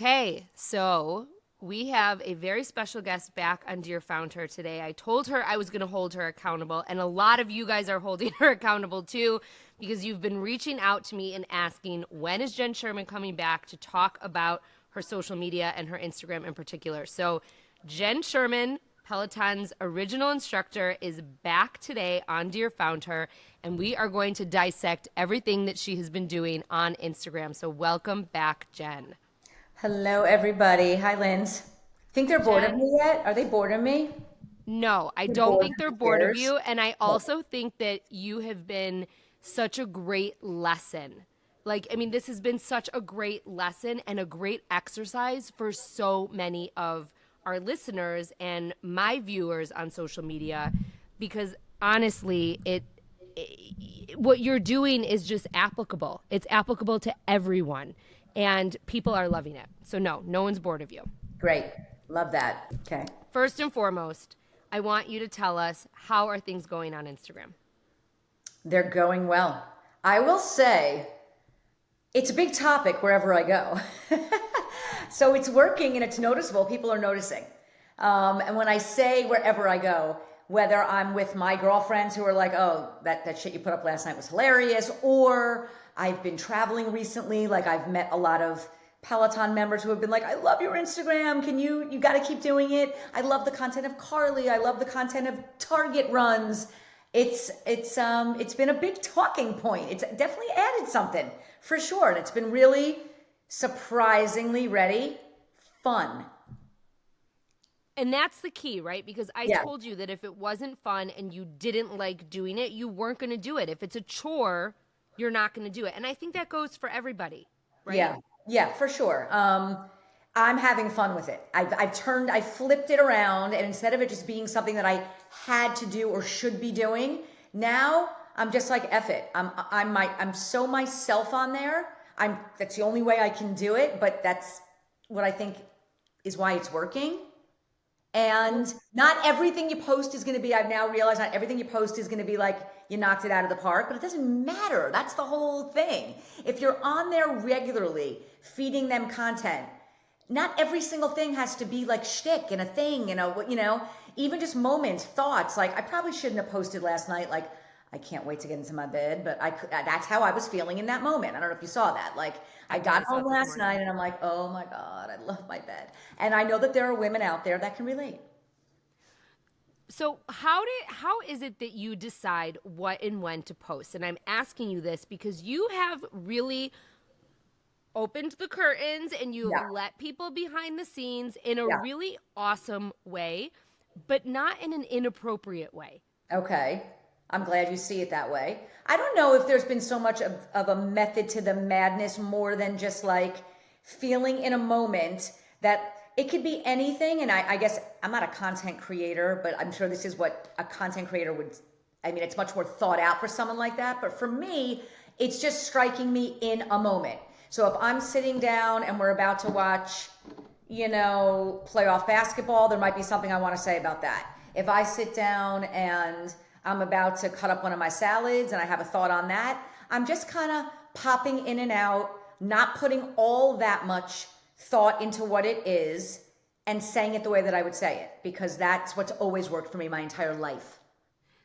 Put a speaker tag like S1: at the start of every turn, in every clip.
S1: Okay, so we have a very special guest back on Dear FoundHer today. I told her I was going to hold her accountable, and a lot of you guys are holding her accountable too, because you've been reaching out to me and asking, when is Jenn Sherman coming back to talk about her social media and her Instagram in particular? So Jenn Sherman, Peloton's original instructor, is back today on Dear FoundHer, and we are going to dissect everything that she has been doing on Instagram. So welcome back, Jenn.
S2: Hello, everybody. Hi, Linz. Think they're bored of
S1: Jenn?
S2: me yet? Are they bored of me?
S1: No, I
S2: They're
S1: don't
S2: bored.
S1: think they're
S2: Who
S1: bored of
S2: cares?
S1: you. And I also think that you have been such a great lesson. Like, I mean, this has been such a great lesson and a great exercise for so many of our listeners and my viewers on social media, because honestly, what you're doing is just applicable. It's applicable to everyone, and people are loving it. So no one's bored of you.
S2: Great. Love that. Okay.
S1: First and foremost, I want you to tell us, how are things going on Instagram?
S2: They're going well. I will say it's a big topic wherever I go. So it's working and it's noticeable. People are noticing. And when I say wherever I go, whether I'm with my girlfriends who are like, oh, that shit you put up last night was hilarious, or I've been traveling recently, like I've met a lot of Peloton members who have been like, I love your Instagram. You got to keep doing it. I love the content of Carly. I love the content of Target runs. It's been a big talking point. It's definitely added something for sure. And it's been really surprisingly fun.
S1: And that's the key, right? Because I
S2: Yeah.
S1: told you that if it wasn't fun and you didn't like doing it, you weren't going to do it. If it's a chore, you're not going to do it. And I think that goes for everybody, right?
S2: Yeah. Yeah, for sure. I'm having fun with it. I flipped it around, and instead of it just being something that I had to do or should be doing, now I'm just like, F it. I'm so myself on there. That's the only way I can do it, but that's what I think is why it's working. And not everything you post is going to be, I've now realized not everything you post is going to be like you knocked it out of the park, but it doesn't matter. That's the whole thing. If you're on there regularly, feeding them content, not every single thing has to be like shtick and a thing and even just moments, thoughts. Like I probably shouldn't have posted last night, like, I can't wait to get into my bed, but that's how I was feeling in that moment. I don't know if you saw that. Like I got
S1: saw it
S2: home
S1: this
S2: last
S1: morning.
S2: night and I'm like, oh my God, I love my bed. And I know that there are women out there that can relate.
S1: So how is it that you decide what and when to post? And I'm asking you this because you have really opened the curtains and you've
S2: Yeah.
S1: let people behind the scenes in a
S2: Yeah.
S1: really awesome way, but not in an inappropriate way.
S2: Okay. I'm glad you see it that way. I don't know if there's been so much of a method to the madness more than just like feeling in a moment that it could be anything. And I guess I'm not a content creator, but I'm sure this is what a content creator would, I mean, it's much more thought out for someone like that. But for me, it's just striking me in a moment. So if I'm sitting down and we're about to watch, playoff basketball, there might be something I want to say about that. If I sit down and I'm about to cut up one of my salads and I have a thought on that, I'm just kind of popping in and out, not putting all that much thought into what it is and saying it the way that I would say it, because that's what's always worked for me my entire life.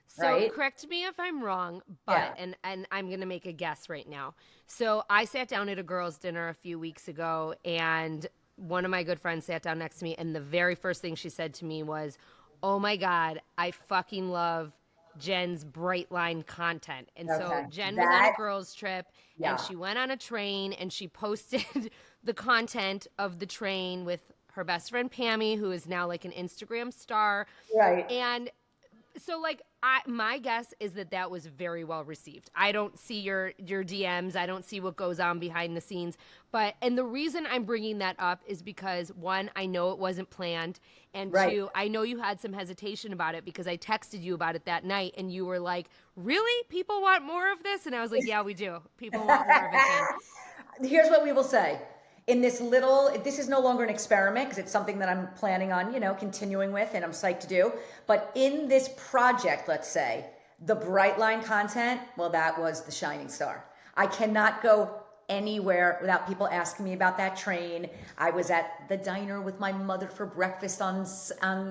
S1: So
S2: Right?
S1: correct me if I'm wrong,
S2: Yeah.
S1: but and I'm gonna make a guess right now. So I sat down at a girls' dinner a few weeks ago, and one of my good friends sat down next to me, and the very first thing she said to me was, "Oh my God, I fucking love Jen's bright line content." And so
S2: Okay.
S1: Jenn was on a
S2: That,
S1: girls' trip, and
S2: yeah.
S1: she went on a train, and she posted the content of the train with her best friend Pammy, who is now like an Instagram star,
S2: Right.
S1: and so like my guess is that that was very well received. I don't see your DMs. I don't see what goes on behind the scenes. And the reason I'm bringing that up is because one, I know it wasn't planned, and
S2: Right.
S1: two, I know you had some hesitation about it because I texted you about it that night and you were like, "Really? People want more of this?" And I was like, "Yeah, we do. People want more of it, Jen."
S2: Here's what we will say. This is no longer an experiment because it's something that I'm planning on, continuing with and I'm psyched to do. But in this project, let's say, the bright line content, well, that was the shining star. I cannot go anywhere without people asking me about that train. I was at the diner with my mother for breakfast on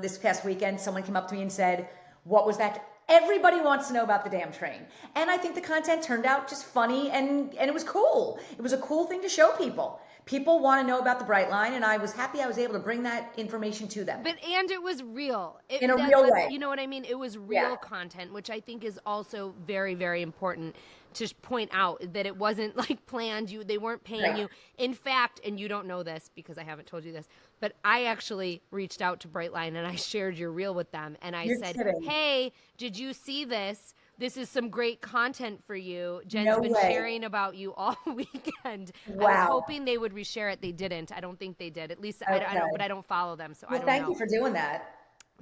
S2: this past weekend. Someone came up to me and said, what was that? Everybody wants to know about the damn train. And I think the content turned out just funny and it was cool. It was a cool thing to show people. People want to know about the Brightline, and I was happy I was able to bring that information to them.
S1: And it was real.
S2: In a real way.
S1: You know what I mean? It was real content, which I think is also very, very important to point out, that it wasn't like planned. They weren't paying you. In fact, and you don't know this because I haven't told you this, but I actually reached out to Brightline and I shared your reel with them. And I said, hey, did you see this? This is some great content for you. Jen's been sharing about you all weekend. Wow. I was hoping they would reshare it. They didn't. I don't think they did. At least I don't, but I don't follow them, so I don't know.
S2: Thank you for doing that.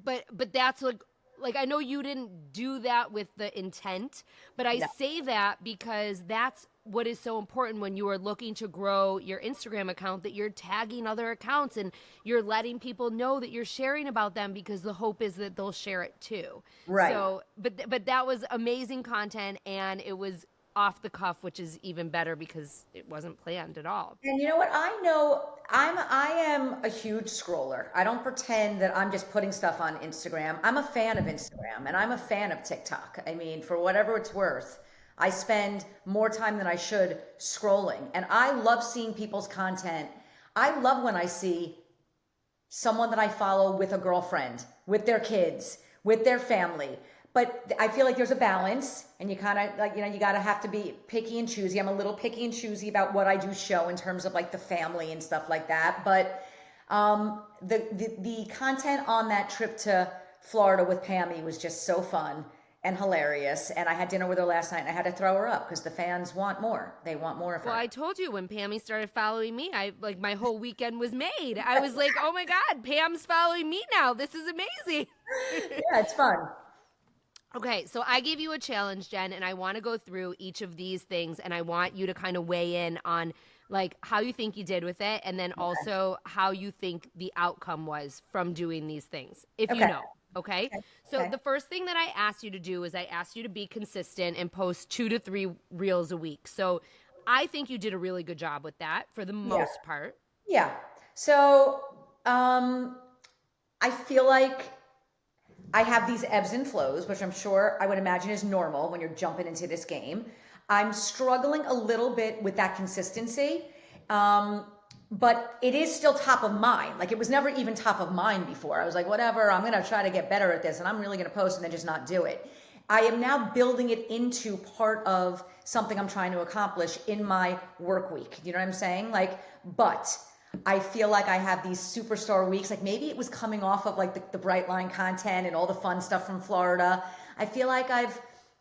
S1: But that's like I know you didn't do that with the intent, but I say that because that's what is so important when you are looking to grow your Instagram account, that you're tagging other accounts and you're letting people know that you're sharing about them, because the hope is that they'll share it too. Right. So, but that was amazing content, and it was off the cuff, which is even better because it wasn't planned at all.
S2: And you know what? I know I am a huge scroller. I don't pretend that I'm just putting stuff on Instagram. I'm a fan of Instagram, and I'm a fan of TikTok. I mean, for whatever it's worth, I spend more time than I should scrolling, and I love seeing people's content. I love when I see someone that I follow with a girlfriend, with their kids, with their family. But I feel like there's a balance, and you kind of like, you got to have to be picky and choosy. I'm a little picky and choosy about what I do show in terms of like the family and stuff like that. But the content on that trip to Florida with Pammy was just so fun and hilarious. And I had dinner with her last night, and I had to throw her up because the fans want more. They want more of her.
S1: Well, I told you when Pammy started following me, my whole weekend was made. I was like, oh my God, Pam's following me now. This is amazing.
S2: Yeah, it's fun.
S1: Okay, so I gave you a challenge, Jen, and I want to go through each of these things, and I want you to kind of weigh in on like how you think you did with it, and then also how you think the outcome was from doing these things, if you know. Okay? So the first thing that I asked you to do is I asked you to be consistent and post 2 to 3 reels a week. So I think you did a really good job with that for the most part.
S2: Yeah. So I feel like I have these ebbs and flows, which I'm sure I would imagine is normal when you're jumping into this game. I'm struggling a little bit with that consistency. But it is still top of mind. Like, it was never even top of mind before. I was like, whatever, I'm going to try to get better at this, and I'm really going to post and then just not do it. I am now building it into part of something I'm trying to accomplish in my work week. You know what I'm saying? Like, but I feel like I have these superstar weeks. Like, maybe it was coming off of like the Brightline content and all the fun stuff from Florida. I feel like I've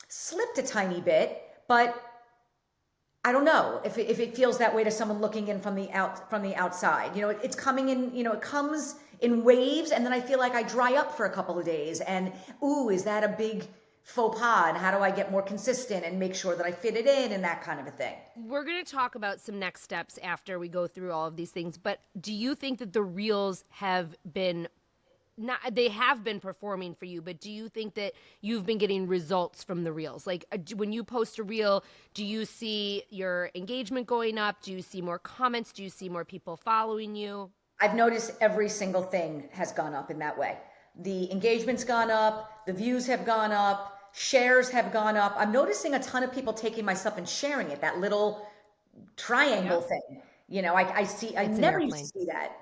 S2: slipped a tiny bit, but I don't know if it feels that way to someone looking in from the outside. You know, it's coming in, it comes in waves, and then I feel like I dry up for a couple of days, and ooh, is that a big faux pas? And how do I get more consistent and make sure that I fit it in and that kind of a thing?
S1: We're going to talk about some next steps after we go through all of these things, but do you think that the reels have been they have been performing for you, but do you think that you've been getting results from the reels? Like, when you post a reel, do you see your engagement going up? Do you see more comments? Do you see more people following you?
S2: I've noticed every single thing has gone up in that way. The engagement's gone up, the views have gone up, shares have gone up. I'm noticing a ton of people taking my stuff and sharing it, that little triangle thing. I never used to see that.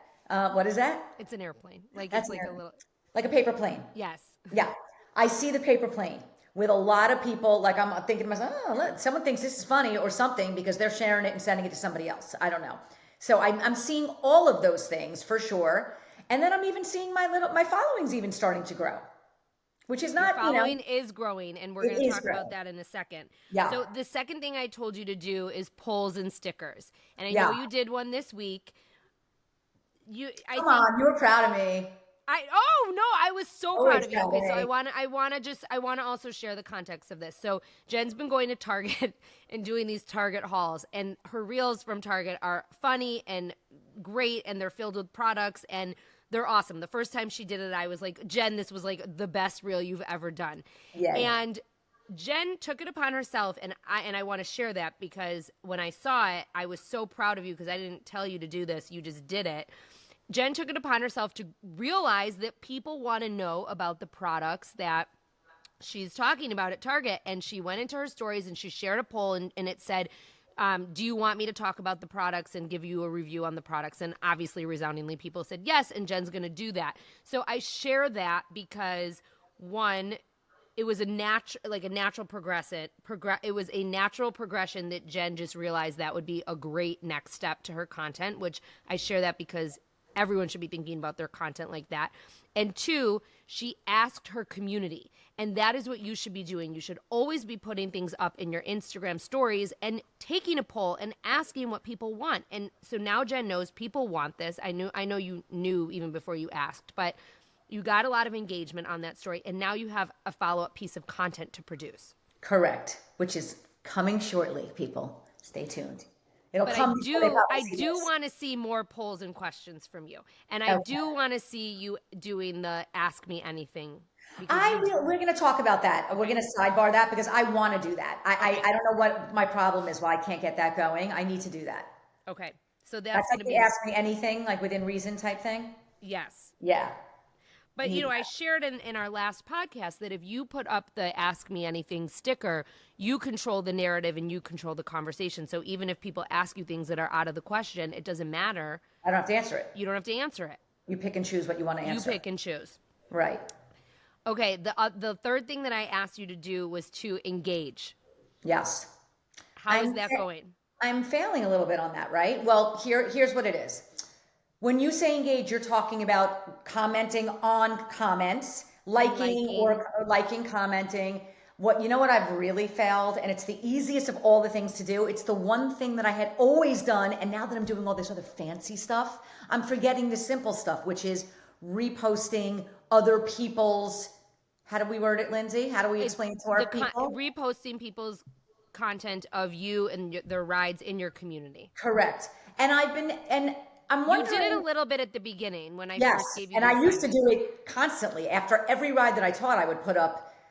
S2: What is that?
S1: It's an airplane. Like,
S2: That's
S1: it's like a little,
S2: like a paper plane.
S1: Yes.
S2: Yeah. I see the paper plane with a lot of people. Like, I'm thinking to myself, someone thinks this is funny or something because they're sharing it and sending it to somebody else. I don't know. So I'm seeing all of those things for sure. And then I'm even seeing my following's even starting to grow, which is not,
S1: your following is growing, and we're going to talk about that in a second.
S2: Yeah.
S1: So the second thing I told you to do is polls and stickers. And I know you did one this week.
S2: Come on, you were proud of me.
S1: I was so proud of you. Okay, so I want to also share the context of this. So Jen's been going to Target and doing these Target hauls, and her reels from Target are funny and great, and they're filled with products, and they're awesome. The first time she did it, I was like, Jen, this was like the best reel you've ever done. Yeah. And Jenn took it upon herself, and I want to share that because when I saw it, I was so proud of you because I didn't tell you to do this. You just did it. Jenn took it upon herself to realize that people want to know about the products that she's talking about at Target, and she went into her stories and she shared a poll, and it said, do you want me to talk about the products and give you a review on the products? And obviously, resoundingly, people said yes, and Jenn's going to do that. So I share that because, one, it was a natural progression that Jenn just realized that would be a great next step to her content, which I share that because everyone should be thinking about their content like that. And two, she asked her community, and that is what you should be doing. You should always be putting things up in your Instagram stories and taking a poll and asking what people want. And so now Jenn knows people want this. I know you knew even before you asked, but you got a lot of engagement on that story, and now you have a follow-up piece of content to produce.
S2: Correct, which is coming shortly, people. Stay tuned. It'll
S1: but
S2: come.
S1: I do want to see more polls and questions from you, and I do want to see you doing the Ask Me Anything.
S2: We're going to talk about that. We're going to sidebar that because I want to do that. I don't know what my problem is, why I can't get that going. I need to do that.
S1: Okay, so that's going to be
S2: Ask Me Anything, like within reason type thing.
S1: Yes.
S2: Yeah.
S1: But, I shared in our last podcast that if you put up the Ask Me Anything sticker, you control the narrative and you control the conversation. So even if people ask you things that are out of the question, it doesn't matter.
S2: I don't have to answer it.
S1: You don't have to answer it.
S2: You pick and choose what you want to answer.
S1: You pick and choose.
S2: Right.
S1: Okay. The third thing that I asked you to do was to engage.
S2: Yes.
S1: How is that going?
S2: I'm failing a little bit on that, right? Well, here's what it is. When you say engage, you're talking about commenting on comments, liking, commenting. What I've really failed, and it's the easiest of all the things to do. It's the one thing that I had always done, and now that I'm doing all this other fancy stuff, I'm forgetting the simple stuff, which is reposting other people's. How do we word it, Lindsay? How do we explain to our people?
S1: Reposting people's content of you and their rides in your community.
S2: Correct. And I'm wondering.
S1: You did it a little bit at the beginning when I first gave you.
S2: And I used to do it constantly. After every ride that I taught,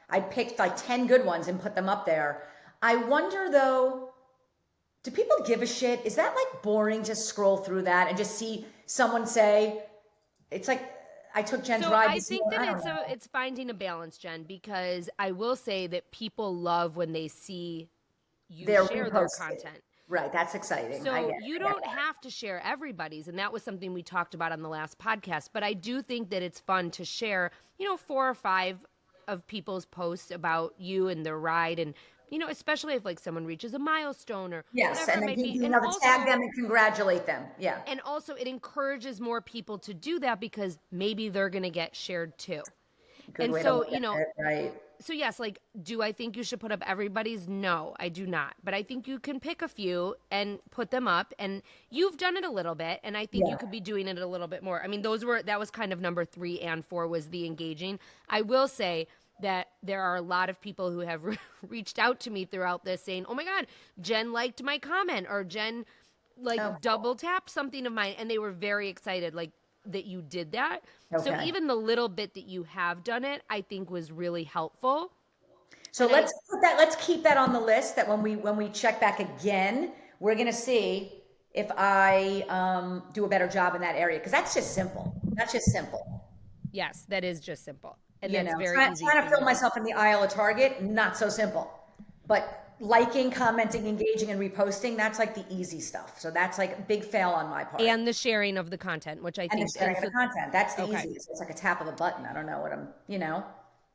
S2: I picked like 10 good ones and put them up there. I wonder though, do people give a shit? Is that like boring to scroll through that and just see someone say, it's like, I took Jenn's ride.
S1: I think that it's finding a balance, Jenn, because I will say that people love when they see you share their content.
S2: Right, that's exciting.
S1: So you don't have to share everybody's, and that was something we talked about on the last podcast. But I do think that it's fun to share, 4 or 5 of people's posts about you and their ride, and especially if like someone reaches a milestone or whatever
S2: and
S1: it may be.
S2: And also, tag them and congratulate them. Yeah,
S1: and also it encourages more people to do that because maybe they're going to get shared too.
S2: Good way to look at it, right.
S1: So yes, like, do I think you should put up everybody's? No, I do not. But I think you can pick a few and put them up. And you've done it a little bit, and I think you could be doing it a little bit more. I mean, that was kind of number 3 and 4 was the engaging. I will say that there are a lot of people who have reached out to me throughout this saying, oh my God, Jenn liked my comment, or Jenn double tapped something of mine. And they were very excited. Like, that you did that. Okay. So even the little bit that you have done it, I think was really helpful.
S2: So let's keep that on the list, that when we check back again, we're going to see if I do a better job in that area. Cause that's just simple.
S1: Yes, that is just simple. And that's very easy.
S2: Trying to fill myself in the aisle of Target, not so simple, but liking, commenting, engaging, and reposting, that's like the easy stuff. So that's like a big fail on my part.
S1: And the sharing of the content, which I think
S2: is the content. That's the easiest. It's like a tap of a button. I don't know what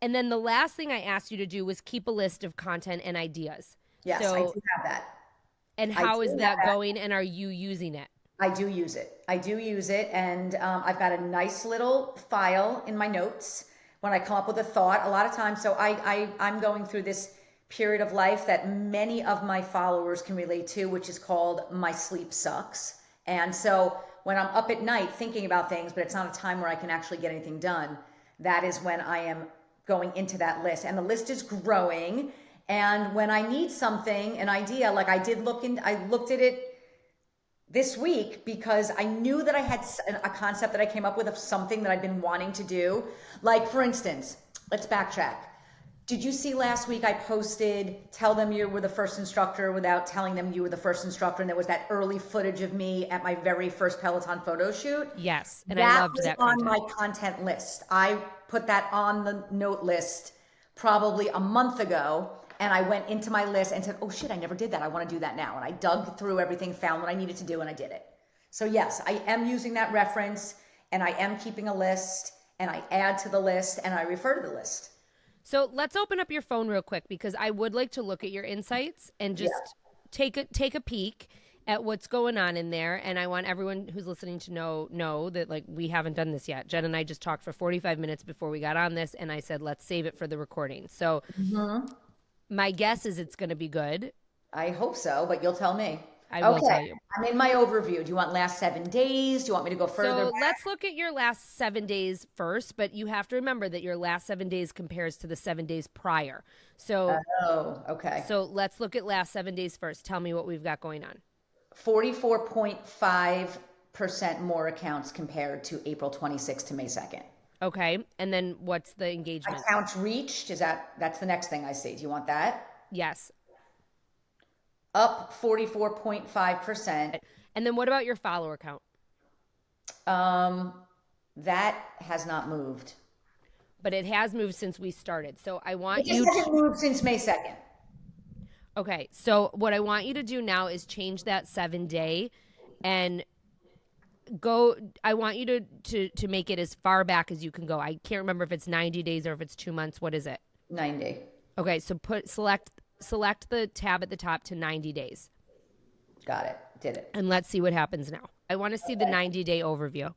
S1: And then the last thing I asked you to do was keep a list of content and ideas.
S2: Yes, I do have that.
S1: And how is that going? And are you using it?
S2: I do use it. And I've got a nice little file in my notes when I come up with a thought a lot of times. So I'm going through this period of life that many of my followers can relate to, which is called my sleep sucks. And so when I'm up at night thinking about things, but it's not a time where I can actually get anything done, that is when I am going into that list. And the list is growing. And when I need something, an idea, like I looked at it this week because I knew that I had a concept that I came up with of something that I've been wanting to do. Like, for instance, let's backtrack. Did you see last week I posted, tell them you were the first instructor without telling them you were the first instructor? And there was that early footage of me at my very first Peloton photo shoot.
S1: Yes, and I
S2: That
S1: loved
S2: was
S1: that
S2: on
S1: content.
S2: my content list. I put that on the note list probably a month ago. And I went into my list and said, oh shit, I never did that. I want to do that now. And I dug through everything, found what I needed to do, and I did it. So yes, I am using that reference, and I am keeping a list, and I add to the list, and I refer to the list.
S1: So let's open up your phone real quick because I would like to look at your insights and just take a peek at what's going on in there. And I want everyone who's listening to know that like we haven't done this yet. Jen and I just talked for 45 minutes before we got on this, and I said let's save it for the recording. So my guess is it's going to be good.
S2: I hope so, but you'll tell me.
S1: I will tell you.
S2: I'm in my overview. Do you want last 7 days? Do you want me to go further
S1: So
S2: back?
S1: let's look at your last 7 days first, but you have to remember that your last 7 days compares to the 7 days prior. So,
S2: Okay.
S1: So let's look at last 7 days first. Tell me what we've got going on.
S2: 44.5% more accounts compared to April 26th to May 2nd.
S1: Okay. And then what's the engagement?
S2: Accounts reached, that's the next thing I see. Do you want that?
S1: Yes.
S2: Up 44.5%.
S1: And then what about your follower count?
S2: That has not moved.
S1: But it has moved since we started. So I want
S2: It just hasn't moved since May 2nd.
S1: Okay. So what I want you to do now is change that 7 day and go. I want you to make it as far back as you can go. I can't remember if it's 90 days or if it's 2 months. What is it?
S2: 90.
S1: Okay. So select the tab at the top to 90 days.
S2: Got it. Did it.
S1: And let's see what happens now. I want to see the 90-day overview.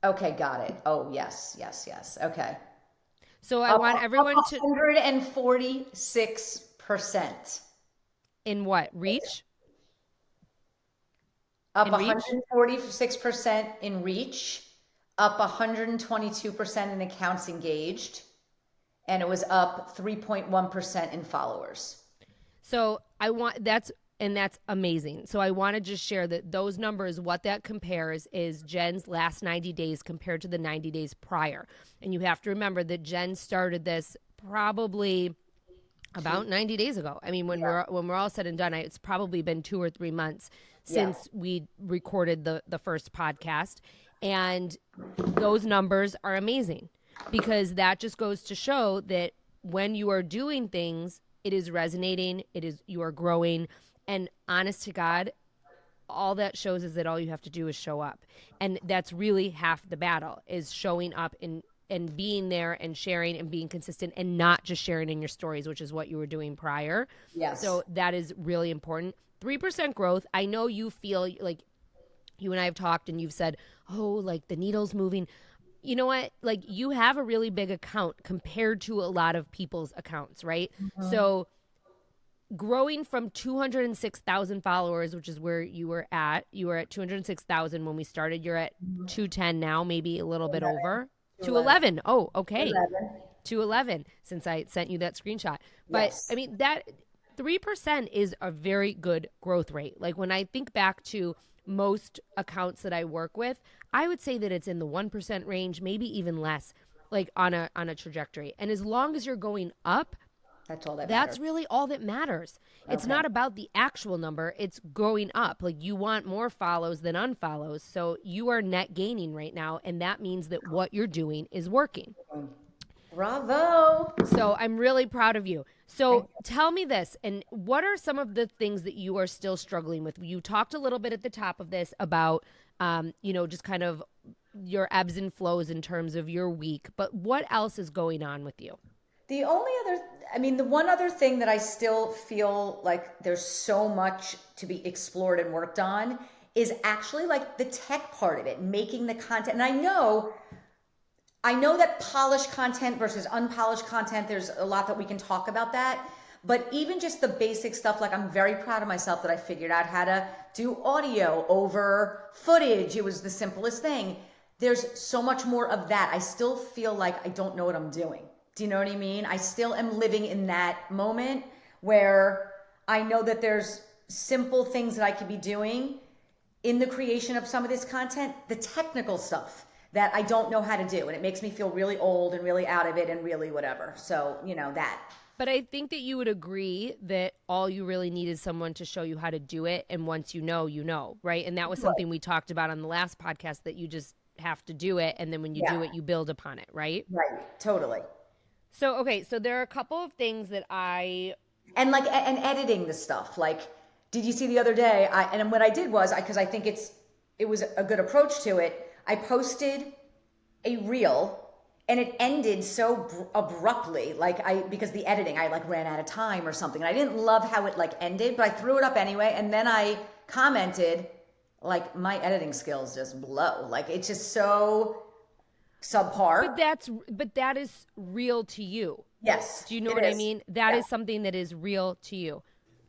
S2: Okay, got it. Oh, yes. Okay.
S1: So I want everyone to
S2: 146%.
S1: in what? Reach?
S2: Up
S1: In reach?
S2: 146% in reach, up 122% in accounts engaged, and it was up 3.1% in followers.
S1: So that's amazing. So I want to just share that those numbers, what that compares is Jen's last 90 days compared to the 90 days prior. And you have to remember that Jenn started this probably about 90 days ago. I mean, when we're all said and done, it's probably been 2 or 3 months since we recorded the first podcast. And those numbers are amazing because that just goes to show that when you are doing things, it is resonating, you are growing. And honest to God, all that shows is that all you have to do is show up. And that's really half the battle, is showing up and being there and sharing and being consistent and not just sharing in your stories, which is what you were doing prior.
S2: Yes.
S1: So that is really important. 3% growth. I know you feel like you and I have talked and you've said, oh, like the needle's moving. You know what? Like you have a really big account compared to a lot of people's accounts, right? Mm-hmm. So growing from 206,000 followers, which is where you were at 206,000 when we started. You're at 210 now, maybe a little bit over. 211. Oh, okay. 211 since I sent you that screenshot. But yes. I mean, that 3% is a very good growth rate. Like when I think back to most accounts that I work with, I would say that it's in the 1% range, maybe even less, like on a trajectory. And as long as you're going up, that's really all that matters. It's not about the actual number. It's going up. Like you want more follows than unfollows. So you are net gaining right now. And that means that what you're doing is working.
S2: Bravo.
S1: So I'm really proud of you. So tell me this, and what are some of the things that you are still struggling with? You talked a little bit at the top of this about, just kind of your ebbs and flows in terms of your week, but what else is going on with you?
S2: The one other thing that I still feel like there's so much to be explored and worked on is actually like the tech part of it, making the content. And I know that polished content versus unpolished content, there's a lot that we can talk about that. But even just the basic stuff, like I'm very proud of myself that I figured out how to do audio over footage. It was the simplest thing. There's so much more of that. I still feel like I don't know what I'm doing. Do you know what I mean? I still am living in that moment where I know that there's simple things that I could be doing in the creation of some of this content, the technical stuff that I don't know how to do. And it makes me feel really old and really out of it and really whatever. So, that.
S1: But I think that you would agree that all you really need is someone to show you how to do it. And once you know, right? And that was something we talked about on the last podcast, that you just have to do it. And then when you do it, you build upon it, right?
S2: Right. Totally.
S1: So, okay. So there are a couple of things that
S2: And editing the stuff. Like, did you see the other day? And what I did was, because I think it was a good approach to it, I posted a reel and it ended so abruptly, because the editing, I ran out of time or something. And I didn't love how it ended, but I threw it up anyway. And then I commented, my editing skills just blow. It's just so subpar.
S1: But that is real to you.
S2: Yes.
S1: Do you know what I mean? That is something that is real to you.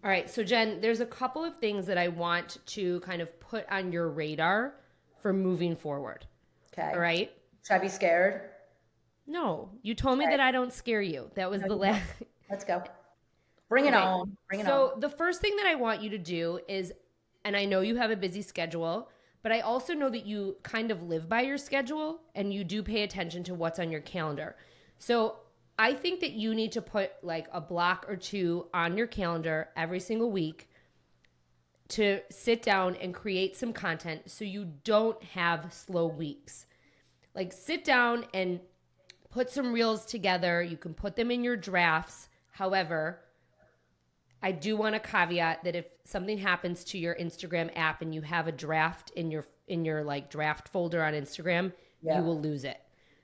S1: All right. So Jen, there's a couple of things that I want to kind of put on your radar for moving forward.
S2: Okay.
S1: All right.
S2: Should I be scared?
S1: No, you told me that I don't scare you. That was the last.
S2: Let's go. Bring it on. Bring it on.
S1: So the first thing that I want you to do is, and I know you have a busy schedule, but I also know that you kind of live by your schedule and you do pay attention to what's on your calendar. So I think that you need to put a block or two on your calendar every single week to sit down and create some content so you don't have slow weeks. Sit down and put some reels together. You can put them in your drafts. However, I do want to caveat that if something happens to your Instagram app and you have a draft in your draft folder on Instagram, you will lose it.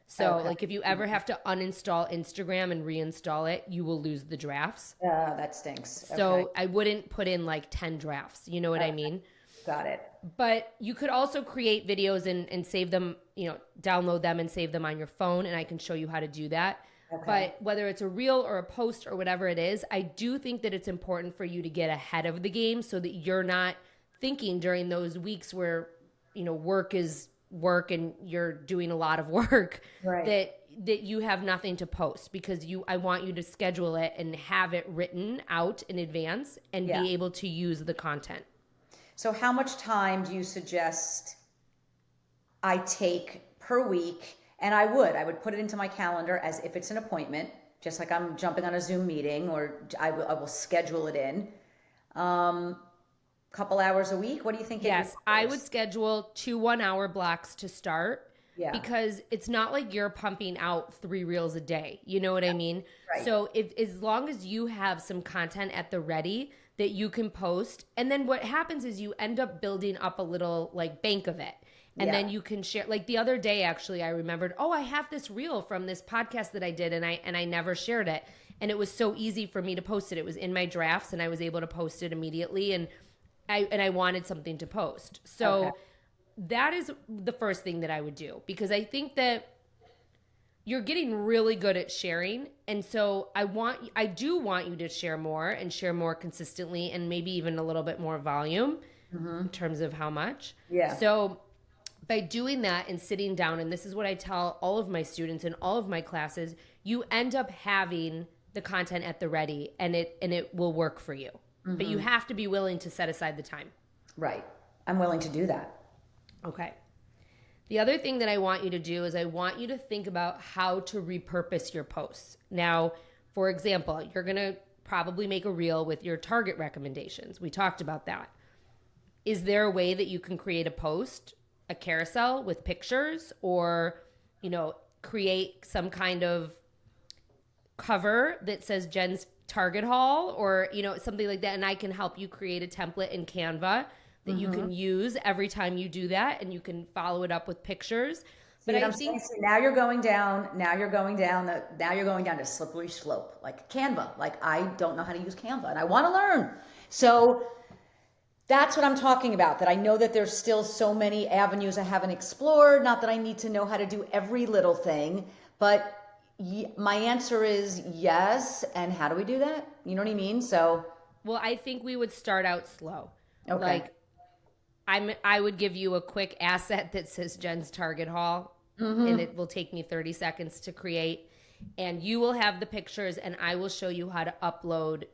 S1: So if you ever have to uninstall Instagram and reinstall it, you will lose the drafts.
S2: That stinks.
S1: So I wouldn't put in 10 drafts. You know what I mean?
S2: Got it.
S1: But you could also create videos and save them, download them and save them on your phone. And I can show you how to do that. Okay. But whether it's a reel or a post or whatever it is, I do think that it's important for you to get ahead of the game so that you're not thinking during those weeks where, work is work and you're doing a lot of work, that you have nothing to post, because I want you to schedule it and have it written out in advance and be able to use the content.
S2: So how much time do you suggest I take per week? And I would put it into my calendar as if it's an appointment, just like I'm jumping on a Zoom meeting, or I will schedule it in. Couple hours a week. What do you think?
S1: Yes, I would schedule 2 1-hour blocks to start. Yeah. Because it's not like you're pumping out 3 reels a day. You know what I mean? Right. So as long as you have some content at the ready that you can post, and then what happens is you end up building up a little bank of it. And then you can share. The other day, actually, I remembered, I have this reel from this podcast that I did, and I never shared it. And it was so easy for me to post it. It was in my drafts, and I was able to post it immediately. And I wanted something to post. So that is the first thing that I would do, because I think that you're getting really good at sharing. And so I do want you to share more and share more consistently, and maybe even a little bit more volume in terms of how much. Yeah. So by doing that and sitting down, and this is what I tell all of my students in all of my classes, you end up having the content at the ready, and it will work for you. Mm-hmm. But you have to be willing to set aside the time.
S2: Right. I'm willing to do that.
S1: Okay. The other thing that I want you to do is I want you to think about how to repurpose your posts. Now, for example, you're going to probably make a reel with your target recommendations. We talked about that. Is there a way that you can create a post, a carousel with pictures, or, create some kind of cover that says Jenn's Target haul, or, something like that. And I can help you create a template in Canva that you can use every time you do that, and you can follow it up with pictures. But I think
S2: now you're going down to slippery slope, like Canva. I don't know how to use Canva, and I want to learn. So that's what I'm talking about, that I know that there's still so many avenues I haven't explored. Not that I need to know how to do every little thing, but my answer is yes. And how do we do that? You know what I mean?
S1: Well, I think we would start out slow.
S2: Okay.
S1: I would give you a quick asset that says Jenn's Target haul, and it will take me 30 seconds to create. and you will have the pictures and I will show you how to upload,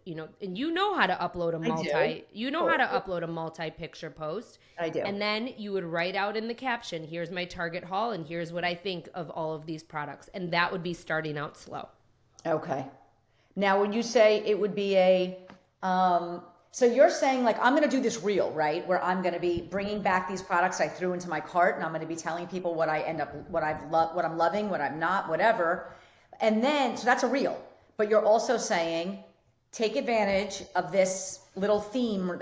S1: and you know how to upload a multi-picture post.
S2: I do.
S1: And then you would write out in the caption, here's my target haul and here's what I think of all of these products. And that would be starting out slow.
S2: Okay. Now, when you say it would be so you're saying like, I'm going to do this reel, right? Where I'm going to be bringing back these products I threw into my cart, and I'm going to be telling people what what I'm loving, what I'm not, whatever. And then, so that's a reel, but you're also saying, take advantage of this little theme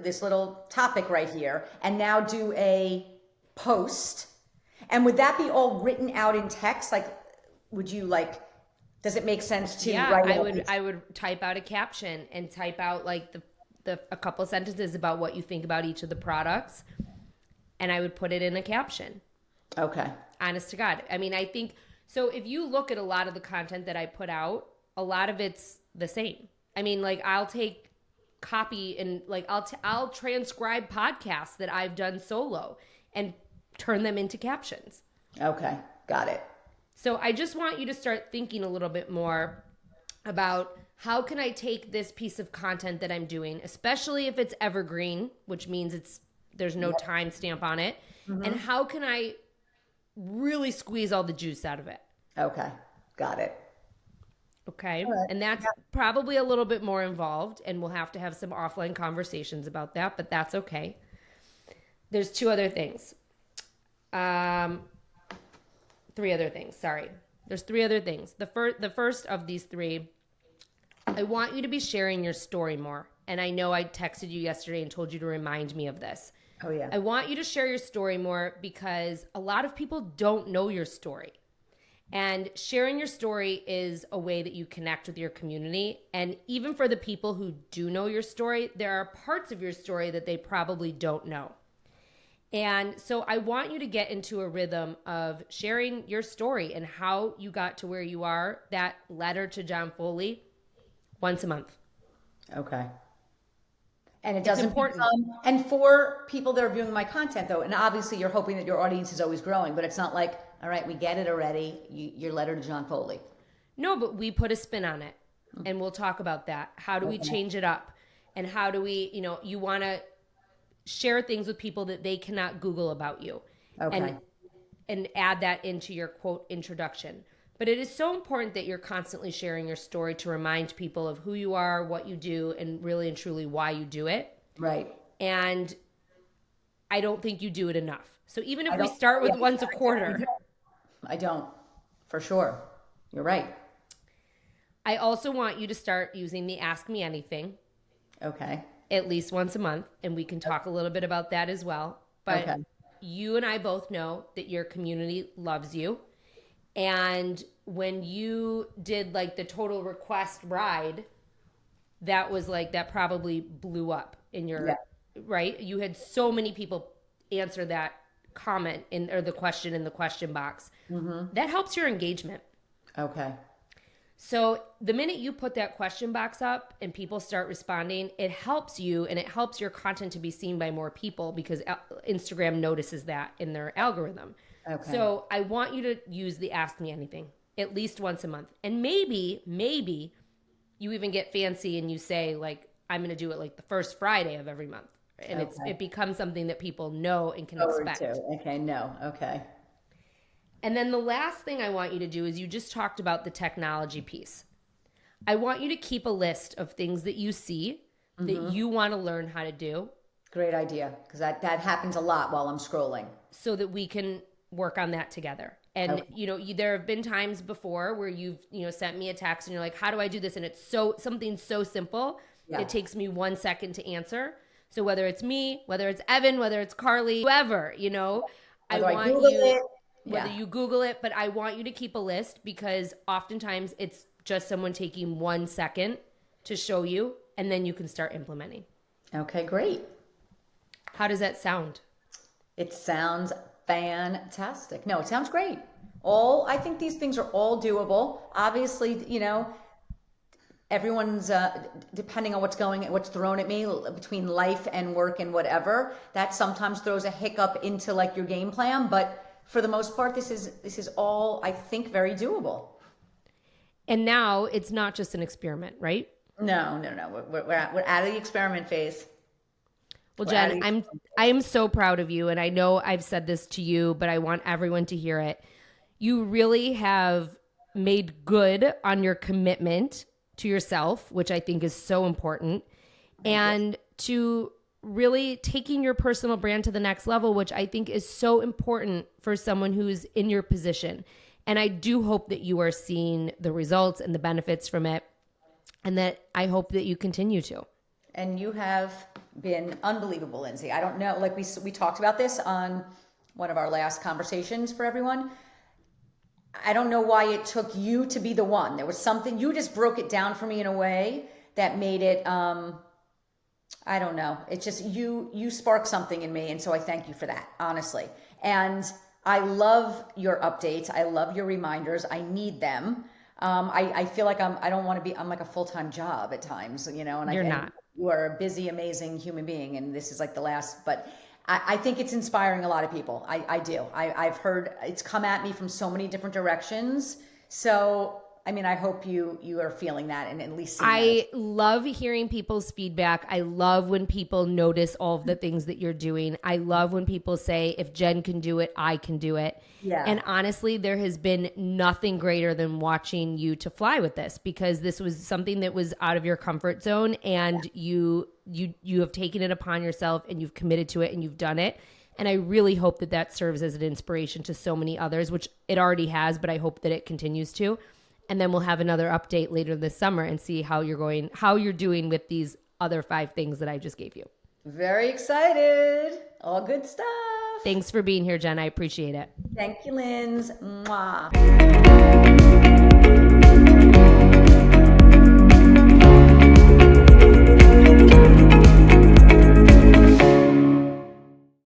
S2: this little topic right here, and now do a post. And would that be all written out in text? Like, would you like, does it make sense to write?
S1: I would type out a caption and type out like a couple sentences about what you think about each of the products, and I would put it in a caption.
S2: Okay.
S1: Honest to God. I mean, I think so. If you look at a lot of the content that I put out, a lot of it's the same. I mean, like I'll take copy and like I'll transcribe podcasts that I've done solo and turn them into captions.
S2: Okay. Got it.
S1: So I just want you to start thinking a little bit more about how can I take this piece of content that I'm doing, especially if it's evergreen, which means there's no time stamp on it, and how can I really squeeze all the juice out of it?
S2: Okay. Got it.
S1: Okay. Right. And that's probably a little bit more involved, and we'll have to have some offline conversations about that, but that's okay. There's three other things. There's three other things. The first of these three, I want you to be sharing your story more. And I know I texted you yesterday and told you to remind me of this.
S2: Oh, yeah.
S1: I want you to share your story more because a lot of people don't know your story. And sharing your story is a way that you connect with your community. And even for the people who do know your story, there are parts of your story that they probably don't know. And so I want you to get into a rhythm of sharing your story and how you got to where you are, that letter to John Foley, once a month.
S2: Okay. And it doesn't and for people that are viewing my content though, and obviously you're hoping that your audience is always growing, but it's not like, all right, we get it already, your letter to John Foley.
S1: No, but we put a spin on it and we'll talk about that. How do we change it up? And how do we, you want to share things with people that they cannot Google about you.
S2: Okay.
S1: And add that into your quote introduction. But it is so important that you're constantly sharing your story to remind people of who you are, what you do, and really and truly why you do it.
S2: Right.
S1: And I don't think you do it enough. So even if we start with once a quarter.
S2: I don't, for sure. You're right.
S1: I also want you to start using the Ask Me Anything.
S2: Okay.
S1: At least once a month, and we can talk a little bit about that as well. But you and I both know that your community loves you. And when you did like the total request ride, that was like, that probably blew up in your, right? You had so many people answer that comment or the question in the question box. That helps your engagement.
S2: Okay.
S1: So the minute you put that question box up and people start responding, it helps you and it helps your content to be seen by more people because Instagram notices that in their algorithm. Okay. So I want you to use the Ask Me Anything at least once a month. And maybe you even get fancy and you say like, I'm going to do it like the first Friday of every month. And it becomes something that people know and can expect.
S2: Okay, no, okay.
S1: And then the last thing I want you to do is you just talked about the technology piece. I want you to keep a list of things that you see that you want to learn how to do. Great
S2: idea, because that happens a lot while I'm scrolling.
S1: So that we can work on that together. And, there have been times before where you've, sent me a text and you're like, how do I do this? And it's something so simple. Yeah. It takes me 1 second to answer. So whether it's me, whether it's Evan, whether it's Carly, whoever, I want you... Whether you Google it, but I want you to keep a list because oftentimes it's just someone taking 1 second to show you and then you can start implementing.
S2: Okay, great.
S1: How does that sound?
S2: It sounds fantastic. No, it sounds great. I think these things are all doable. Obviously, everyone's, depending on what's thrown at me between life and work and whatever, that sometimes throws a hiccup into like your game plan, but for the most part, this is all, I think, very doable.
S1: And now it's not just an experiment, right?
S2: No. We're out of the experiment phase.
S1: Well, Jenn, I am so proud of you. And I know I've said this to you, but I want everyone to hear it. You really have made good on your commitment to yourself, which I think is so important, and to really taking your personal brand to the next level, which I think is so important for someone who's in your position. And I do hope that you are seeing the results and the benefits from it, and that I hope that you continue to.
S2: And you have been unbelievable, Lindsay. I don't know, like we talked about this on one of our last conversations for everyone. I don't know why it took you to be the one. There was something, you just broke it down for me in a way that made it, I don't know. It's just, you sparked something in me. And so I thank you for that, honestly. And I love your updates. I love your reminders. I need them. I feel like I'm like a full-time job at times, you know, and
S1: You're not.
S2: You are a busy, amazing human being. And this is like the last, but I think it's inspiring a lot of people. I do. I've heard it's come at me from so many different directions. So, I mean, I hope you are feeling that and at least
S1: I love hearing people's feedback. I love when people notice all of the things that you're doing. I love when people say, if Jenn can do it, I can do it.
S2: Yeah.
S1: And honestly, there has been nothing greater than watching you to fly with this, because this was something that was out of your comfort zone, and you have taken it upon yourself and you've committed to it and you've done it. And I really hope that that serves as an inspiration to so many others, which it already has, but I hope that it continues to. And then we'll have another update later this summer and see how you're doing with these other 5 things that I just gave you.
S2: Very excited. All good stuff.
S1: Thanks for being here, Jenn. I appreciate it.
S2: Thank you, Linz. Mwah.